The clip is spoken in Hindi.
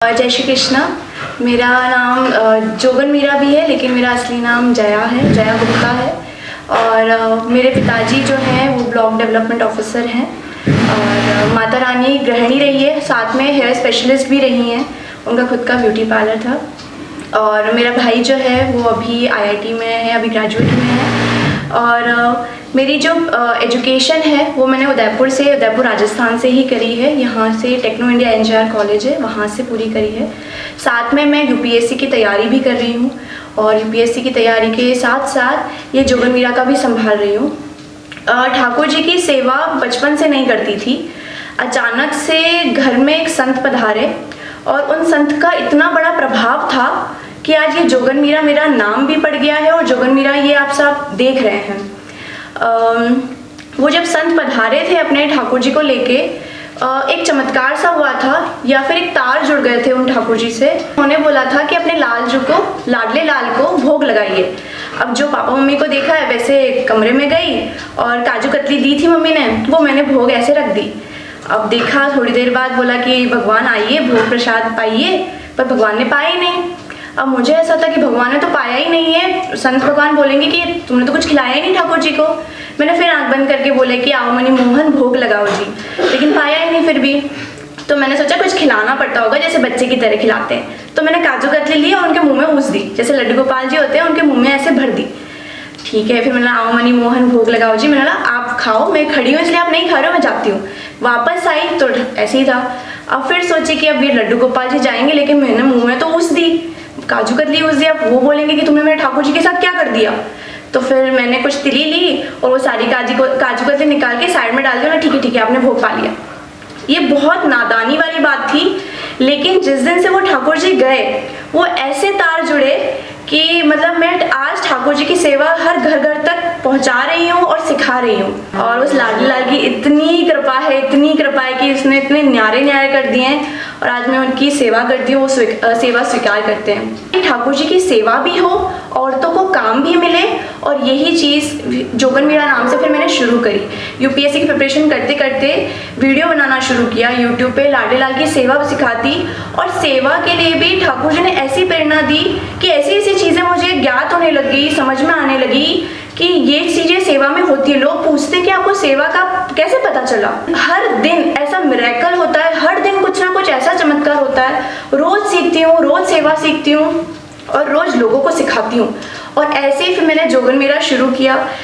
जय श्री कृष्णा। मेरा नाम जोगन मीरा भी है, लेकिन मेरा असली नाम जया है, जया गुप्ता है। और मेरे पिताजी जो हैं वो ब्लॉक डेवलपमेंट ऑफिसर हैं और माता रानी गृहिणी रही है, साथ में हेयर स्पेशलिस्ट भी रही हैं। उनका खुद का ब्यूटी पार्लर था। और मेरा भाई जो है वो अभी आईआईटी में है, अभी ग्रेजुएट में है। और मेरी जो एजुकेशन है वो मैंने उदयपुर राजस्थान से ही करी है। यहाँ से टेक्नो इंडिया एनजीआर कॉलेज है, वहाँ से पूरी करी है। साथ में मैं यूपीएससी की तैयारी भी कर रही हूँ और यूपीएससी की तैयारी के साथ साथ ये जोगन मीरा का भी संभाल रही हूँ। ठाकुर जी की सेवा बचपन से नहीं करती थी। अचानक से घर में एक संत पधारे और उन संत का इतना बड़ा प्रभाव था कि आज ये जोगन मीरा मेरा नाम भी पड़ गया है और जोगन मीरा ये आप सब देख रहे हैं। वो जब संत पधारे थे अपने ठाकुर जी को लेके, एक चमत्कार सा हुआ था या फिर एक तार जुड़ गए थे उन ठाकुर जी से। उन्होंने बोला था कि अपने लाडले लाल को भोग लगाइए। अब जो पापा मम्मी को देखा है वैसे कमरे में गई और काजू कतली दी थी मम्मी ने, वो मैंने भोग ऐसे रख दी। अब देखा थोड़ी देर बाद बोला कि भगवान आइए भोग प्रसाद पाइए, पर भगवान ने पाया ही नहीं। अब मुझे ऐसा था कि भगवान ने तो पाया ही नहीं है, संत भगवान बोलेंगे कि तुमने तो कुछ खिलाया ही नहीं ठाकुर जी को। मैंने फिर आंख बंद करके बोले कि आओ मनी मोहन भोग लगाओ जी, लेकिन पाया ही नहीं फिर भी। तो मैंने सोचा कुछ खिलाना पड़ता होगा, जैसे बच्चे की तरह खिलाते हैं। तो मैंने काजू कतली ली और उनके मुंह में ऊस दी, जैसे लड्डू गोपाल जी होते हैं उनके मुंह में ऐसे भर दी। ठीक है, फिर मैंने आओ मनी मोहन भोग लगाओ जी। मैंने बोला आप खाओ, मैं खड़ी हूँ इसलिए आप नहीं खा रहे हो, मैं जाती हूँ। वापस आई तो ऐसे ही था। अब फिर सोची कि अब ये लड्डू गोपाल जी जाएंगे, लेकिन मैंने मुँह में तो ऊस दी, काजू कतली ऊस दिया। वो बोलेंगे कि तुमने मेरे ठाकुर जी के साथ क्या कर दिया। तो फिर मैंने कुछ तिली ली और वो सारी काजू कतली निकाल के साइड में डाल दिया। ठीक है आपने भोग पा लिया। ये बहुत नादानी वाली बात थी, लेकिन जिस दिन से वो ठाकुर जी गए वो ऐसे तार जुड़े कि मतलब मैं आज ठाकुर जी की सेवा हर घर घर तक पहुंचा रही हूँ और सिखा रही हूँ। और उस लाडली लाल की इतनी कृपा है कि उसने इतने न्यारे कर दिए हैं और आज मैं उनकी सेवा करती हूँ, वो सेवा स्वीकार करते हैं। ठाकुर जी की सेवा भी हो, औरतों को काम भी मिले, और यही चीज़ जोगन मीरा नाम से फिर मैंने शुरू करी। यूपीएससी की प्रिपरेशन करते करते वीडियो बनाना शुरू किया यूट्यूब पे, लाडले लाल की सेवा सिखाती। और सेवा के लिए भी ठाकुर जी ने ऐसी प्रेरणा दी कि ऐसी ऐसी चीज़ें मुझे ज्ञात होने लगी, समझ में आने लगी कि ये चीज़ें सेवा में होती है। लोग पूछते हैं कि आपको सेवा का कैसे पता चला। हर दिन ऐसा मिरेकल होता है, हर दिन कुछ ना कुछ ऐसा चमत्कार होता है। रोज़ सीखती हूँ, रोज़ सेवा सीखती हूँ और रोज़ लोगों को सिखाती हूँ। और ऐसे ही फिर मैंने जोगन मीरा शुरू किया।